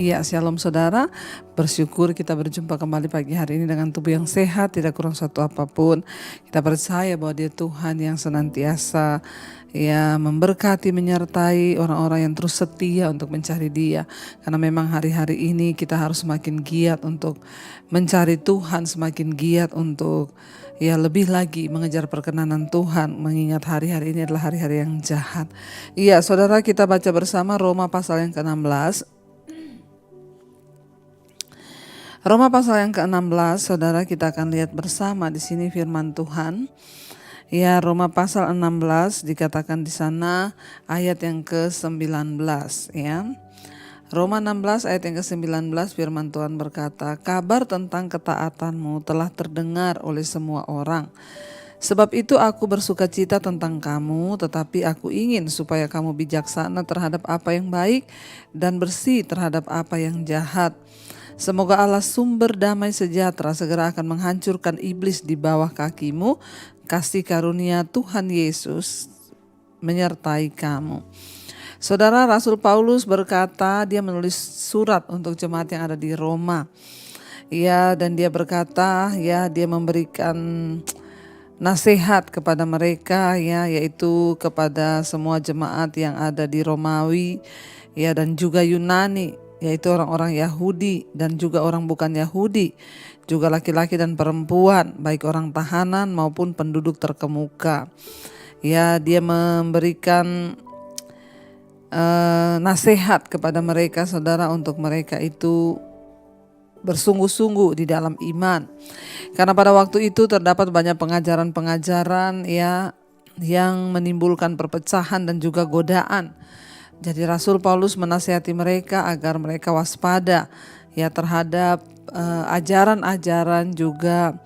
Ya, shalom saudara. Bersyukur kita berjumpa kembali pagi hari ini dengan tubuh yang sehat, tidak kurang suatu apapun. Kita percaya bahwa Dia Tuhan yang senantiasa memberkati, menyertai orang-orang yang terus setia untuk mencari Dia. Karena memang hari-hari ini kita harus semakin giat untuk mencari Tuhan, semakin giat untuk lebih lagi mengejar perkenanan Tuhan, mengingat hari-hari ini adalah hari-hari yang jahat. Iya, saudara, kita baca bersama Roma pasal yang ke-16. Roma pasal yang ke-16, saudara, kita akan lihat bersama di sini firman Tuhan. Ya, Roma pasal 16 dikatakan di sana ayat yang ke-19 ya. Roma 16 ayat yang ke-19 firman Tuhan berkata, "Kabar tentang ketaatanmu telah terdengar oleh semua orang. Sebab itu aku bersukacita tentang kamu, tetapi aku ingin supaya kamu bijaksana terhadap apa yang baik dan bersih terhadap apa yang jahat. Semoga Allah sumber damai sejahtera segera akan menghancurkan iblis di bawah kakimu. Kasih karunia Tuhan Yesus menyertai kamu." Saudara, Rasul Paulus berkata, dia menulis surat untuk jemaat yang ada di Roma. Ya, dan dia berkata, dia memberikan nasihat kepada mereka, yaitu kepada semua jemaat yang ada di Romawi, dan juga Yunani, yaitu orang-orang Yahudi dan juga orang bukan Yahudi, juga laki-laki dan perempuan, baik orang tahanan maupun penduduk terkemuka. Ya, dia memberikan nasihat kepada mereka, saudara, untuk mereka itu bersungguh-sungguh di dalam iman. Karena pada waktu itu terdapat banyak pengajaran-pengajaran yang menimbulkan perpecahan dan juga godaan. Jadi Rasul Paulus menasihati mereka agar mereka waspada terhadap ajaran-ajaran juga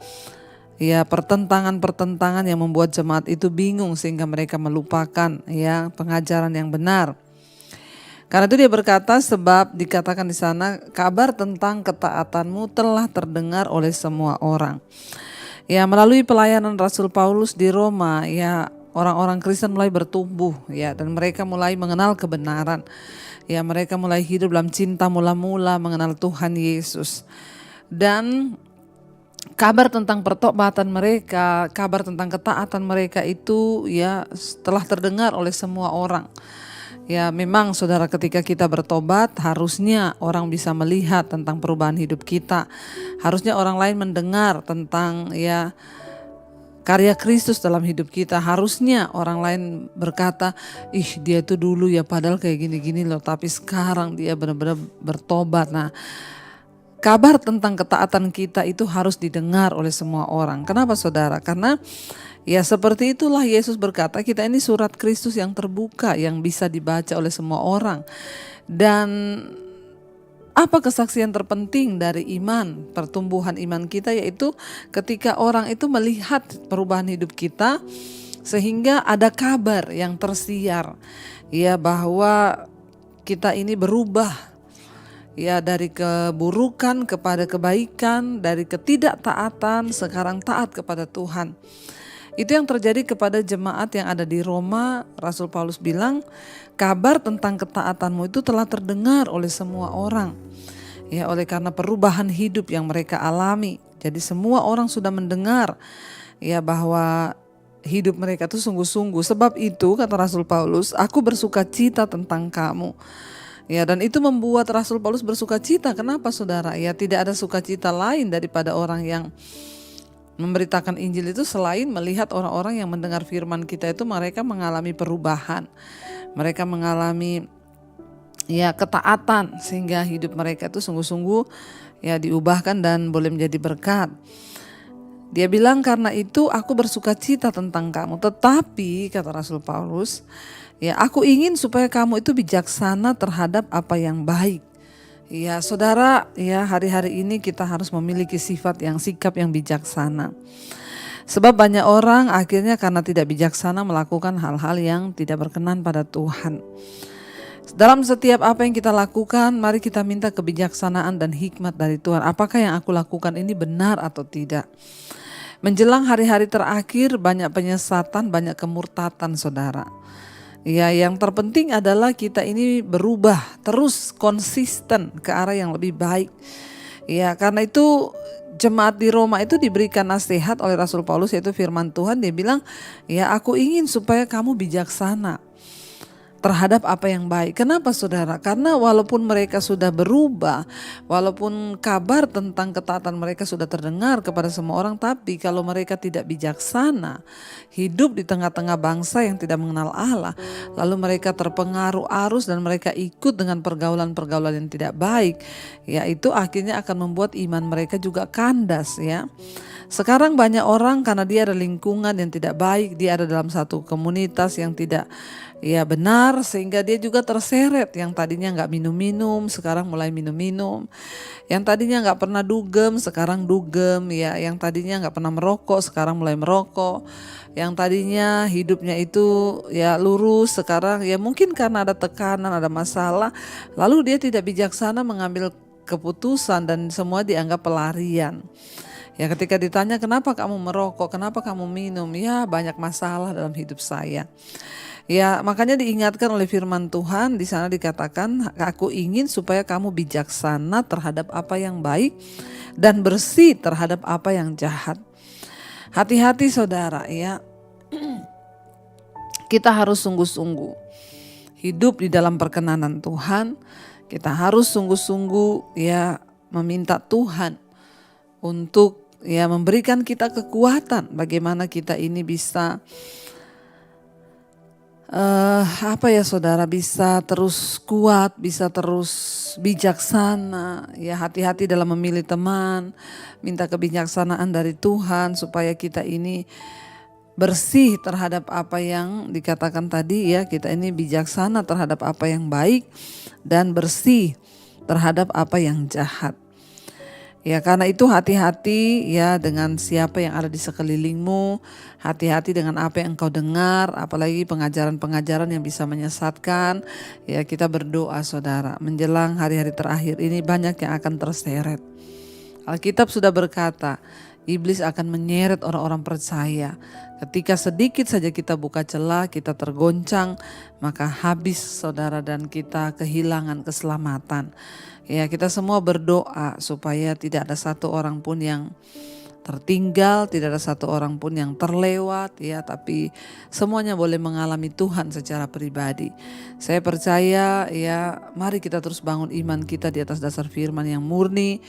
pertentangan-pertentangan yang membuat jemaat itu bingung sehingga mereka melupakan pengajaran yang benar. Karena itu dia berkata, sebab dikatakan di sana, kabar tentang ketaatanmu telah terdengar oleh semua orang. Ya, melalui pelayanan Rasul Paulus di Roma, orang-orang Kristen mulai bertumbuh, dan mereka mulai mengenal kebenaran. Ya, mereka mulai hidup dalam cinta mula-mula mengenal Tuhan Yesus. Dan kabar tentang pertobatan mereka, kabar tentang ketaatan mereka itu telah terdengar oleh semua orang. Ya, memang saudara, ketika kita bertobat harusnya orang bisa melihat tentang perubahan hidup kita. Harusnya orang lain mendengar tentang karya Kristus dalam hidup kita. Harusnya orang lain berkata, "Ih, dia itu dulu padahal kayak gini-gini loh, tapi sekarang dia benar-benar bertobat." Nah, kabar tentang ketaatan kita itu harus didengar oleh semua orang. Kenapa, saudara? Karena seperti itulah Yesus berkata, kita ini surat Kristus yang terbuka, yang bisa dibaca oleh semua orang. Dan apa kesaksian terpenting dari iman, pertumbuhan iman kita, yaitu ketika orang itu melihat perubahan hidup kita, sehingga ada kabar yang tersiar bahwa kita ini berubah dari keburukan kepada kebaikan, dari ketidaktaatan sekarang taat kepada Tuhan. Itu yang terjadi kepada jemaat yang ada di Roma. Rasul Paulus bilang, kabar tentang ketaatanmu itu telah terdengar oleh semua orang. Oleh karena perubahan hidup yang mereka alami. Jadi semua orang sudah mendengar bahwa hidup mereka itu sungguh-sungguh. Sebab itu kata Rasul Paulus, aku bersukacita tentang kamu. Dan itu membuat Rasul Paulus bersukacita. Kenapa, saudara? Tidak ada sukacita lain daripada orang yang memberitakan Injil itu selain melihat orang-orang yang mendengar firman kita itu mereka mengalami perubahan. Mereka mengalami ketaatan sehingga hidup mereka itu sungguh-sungguh diubahkan dan boleh menjadi berkat. Dia bilang, karena itu aku bersukacita tentang kamu. Tetapi kata Rasul Paulus, aku ingin supaya kamu itu bijaksana terhadap apa yang baik. Saudara, hari-hari ini kita harus memiliki sikap yang bijaksana. Sebab banyak orang akhirnya karena tidak bijaksana melakukan hal-hal yang tidak berkenan pada Tuhan. Dalam setiap apa yang kita lakukan, mari kita minta kebijaksanaan dan hikmat dari Tuhan. Apakah yang aku lakukan ini benar atau tidak? Menjelang hari-hari terakhir banyak penyesatan, banyak kemurtatan, saudara. Ya, yang terpenting adalah kita ini berubah terus konsisten ke arah yang lebih baik. Ya, karena itu jemaat di Roma itu diberikan nasihat oleh Rasul Paulus, yaitu firman Tuhan. Dia bilang, ya aku ingin supaya kamu bijaksana terhadap apa yang baik. Kenapa saudara? Karena walaupun mereka sudah berubah, walaupun kabar tentang ketaatan mereka sudah terdengar kepada semua orang, tapi kalau mereka tidak bijaksana, hidup di tengah-tengah bangsa yang tidak mengenal Allah, lalu mereka terpengaruh arus dan mereka ikut dengan pergaulan-pergaulan yang tidak baik, ya itu akhirnya akan membuat iman mereka juga kandas ya. Sekarang banyak orang karena dia ada lingkungan yang tidak baik, dia ada dalam satu komunitas yang tidak benar, sehingga dia juga terseret. Yang tadinya nggak minum-minum sekarang mulai minum-minum, yang tadinya nggak pernah dugem sekarang dugem ya, yang tadinya nggak pernah merokok sekarang mulai merokok, yang tadinya hidupnya itu ya lurus sekarang ya mungkin karena ada tekanan, ada masalah, lalu dia tidak bijaksana mengambil keputusan dan semua dianggap pelarian. Ya ketika ditanya kenapa kamu merokok, kenapa kamu minum, ya banyak masalah dalam hidup saya. Ya makanya diingatkan oleh firman Tuhan, di sana dikatakan, aku ingin supaya kamu bijaksana terhadap apa yang baik dan bersih terhadap apa yang jahat. Hati-hati saudara ya, kita harus sungguh-sungguh hidup di dalam perkenanan Tuhan. Kita harus sungguh-sungguh ya meminta Tuhan untuk ya memberikan kita kekuatan bagaimana kita ini bisa saudara, bisa terus kuat, bisa terus bijaksana. Ya hati-hati dalam memilih teman, minta kebijaksanaan dari Tuhan supaya kita ini bersih terhadap apa yang dikatakan tadi ya, kita ini bijaksana terhadap apa yang baik dan bersih terhadap apa yang jahat. Ya karena itu hati-hati ya dengan siapa yang ada di sekelilingmu, hati-hati dengan apa yang engkau dengar, apalagi pengajaran-pengajaran yang bisa menyesatkan. Ya kita berdoa saudara, menjelang hari-hari terakhir ini banyak yang akan terseret. Alkitab sudah berkata, iblis akan menyeret orang-orang percaya. Ketika sedikit saja kita buka celah, kita tergoncang, maka habis saudara dan kita kehilangan keselamatan. Ya kita semua berdoa supaya tidak ada satu orang pun yang tertinggal, tidak ada satu orang pun yang terlewat ya, tapi semuanya boleh mengalami Tuhan secara pribadi. Saya percaya ya, mari kita terus bangun iman kita di atas dasar firman yang murni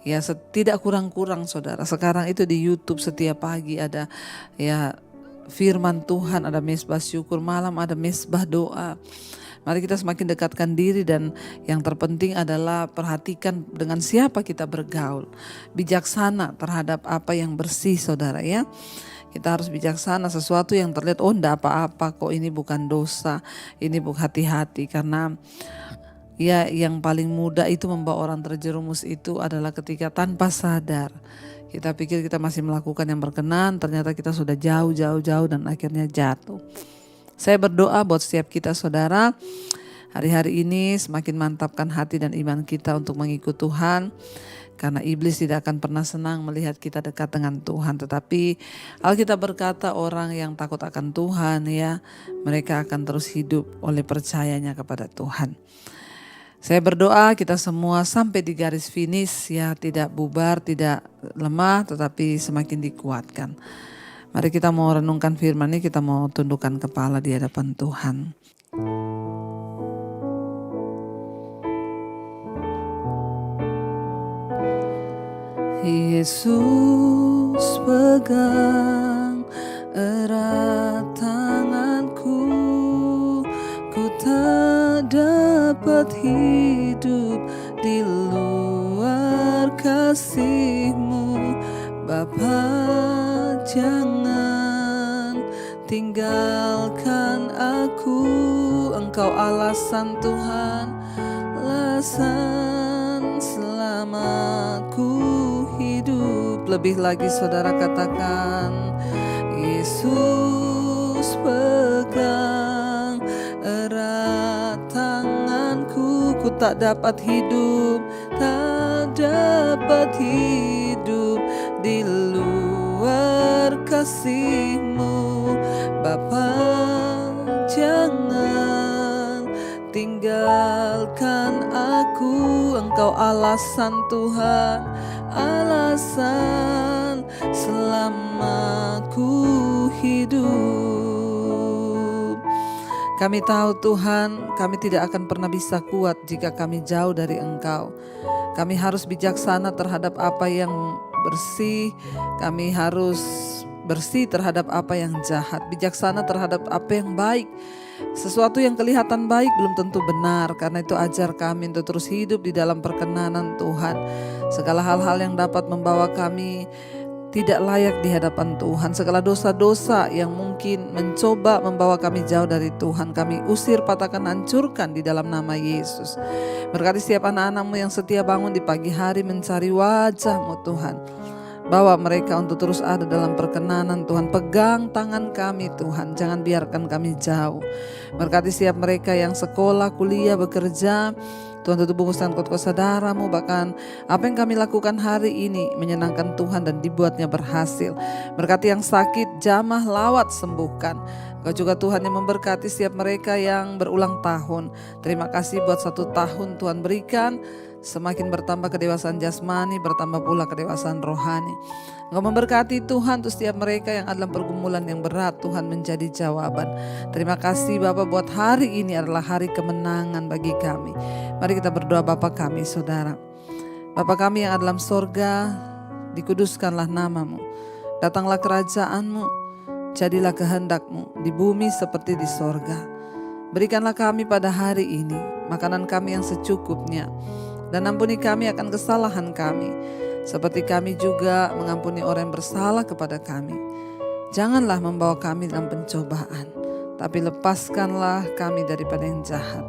ya, tidak kurang-kurang saudara. Sekarang itu di YouTube setiap pagi ada ya firman Tuhan, ada mesbah syukur, malam ada mesbah doa. Mari kita semakin dekatkan diri dan yang terpenting adalah perhatikan dengan siapa kita bergaul. Bijaksana terhadap apa yang bersih saudara ya. Kita harus bijaksana, sesuatu yang terlihat enggak apa-apa kok, ini bukan dosa, ini bukan, hati-hati. Karena ya yang paling mudah itu membawa orang terjerumus itu adalah ketika tanpa sadar kita pikir kita masih melakukan yang berkenan, ternyata kita sudah jauh dan akhirnya jatuh. Saya berdoa buat setiap kita saudara, hari-hari ini semakin mantapkan hati dan iman kita untuk mengikut Tuhan. Karena iblis tidak akan pernah senang melihat kita dekat dengan Tuhan. Tetapi Alkitab berkata orang yang takut akan Tuhan ya, mereka akan terus hidup oleh percayanya kepada Tuhan. Saya berdoa kita semua sampai di garis finish ya, tidak bubar, tidak lemah, tetapi semakin dikuatkan. Mari kita mau renungkan firman ini, kita mau tundukkan kepala di hadapan Tuhan. Yesus pegang erat tanganku, ku tak dapat hidup di luar kasih-Mu, Bapa. Jangan tinggalkan aku, Engkau alasan Tuhan, alasan selamaku hidup. Lebih lagi saudara katakan, Yesus pegang erat tanganku, ku tak dapat hidup di luar kasih-Mu, Bapa. Jangan Engkau alasan Tuhan, alasan selama ku hidup. Kami tahu Tuhan, kami tidak akan pernah bisa kuat jika kami jauh dari Engkau. Kami harus bijaksana terhadap apa yang bersih, kami harus bersih terhadap apa yang jahat, bijaksana terhadap apa yang baik. Sesuatu yang kelihatan baik belum tentu benar, karena itu ajar kami untuk terus hidup di dalam perkenanan Tuhan. Segala hal-hal yang dapat membawa kami tidak layak di hadapan Tuhan, segala dosa-dosa yang mungkin mencoba membawa kami jauh dari Tuhan, kami usir, patahkan, hancurkan di dalam nama Yesus. Berkati setiap anak-anak-Mu yang setia bangun di pagi hari mencari wajah-Mu Tuhan. Bawa mereka untuk terus ada dalam perkenanan Tuhan. Pegang tangan kami Tuhan, jangan biarkan kami jauh. Berkati setiap mereka yang sekolah, kuliah, bekerja, Tuhan tutup bungkusan kot saudara-Mu, bahkan apa yang kami lakukan hari ini menyenangkan Tuhan dan dibuatnya berhasil. Berkati yang sakit, jamah, lawat, sembuhkan. Kau juga Tuhan yang memberkati setiap mereka yang berulang tahun. Terima kasih buat 1 tahun Tuhan berikan. Semakin bertambah kedewasaan jasmani, bertambah pula kedewasaan rohani. Engkau memberkati Tuhan untuk setiap mereka yang ada dalam pergumulan yang berat, Tuhan menjadi jawaban. Terima kasih Bapa buat hari ini adalah hari kemenangan bagi kami. Mari kita berdoa. Bapa kami saudara, Bapa kami yang ada dalam sorga, dikuduskanlah nama-Mu. Datanglah kerajaan-Mu, jadilah kehendak-Mu di bumi seperti di sorga. Berikanlah kami pada hari ini makanan kami yang secukupnya, dan ampuni kami akan kesalahan kami, seperti kami juga mengampuni orang yang bersalah kepada kami. Janganlah membawa kami dalam pencobaan, tapi lepaskanlah kami daripada yang jahat.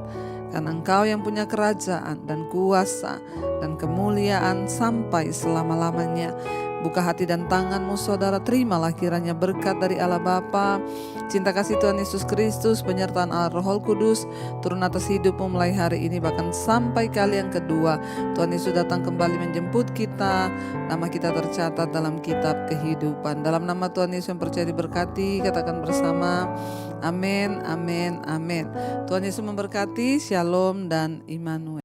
Karena Engkau yang punya kerajaan dan kuasa dan kemuliaan sampai selama-lamanya. Buka hati dan tangan-Mu saudara, terimalah kiranya berkat dari Allah Bapa, cinta kasih Tuhan Yesus Kristus, penyertaan Allah Roh Kudus turun atas hidupmu mulai hari ini bahkan sampai kali yang kedua. Tuhan Yesus datang kembali menjemput kita, nama kita tercatat dalam kitab kehidupan. Dalam nama Tuhan Yesus yang percaya diberkati, katakan bersama amin, amin, amin. Tuhan Yesus memberkati. Shalom dan Immanuel.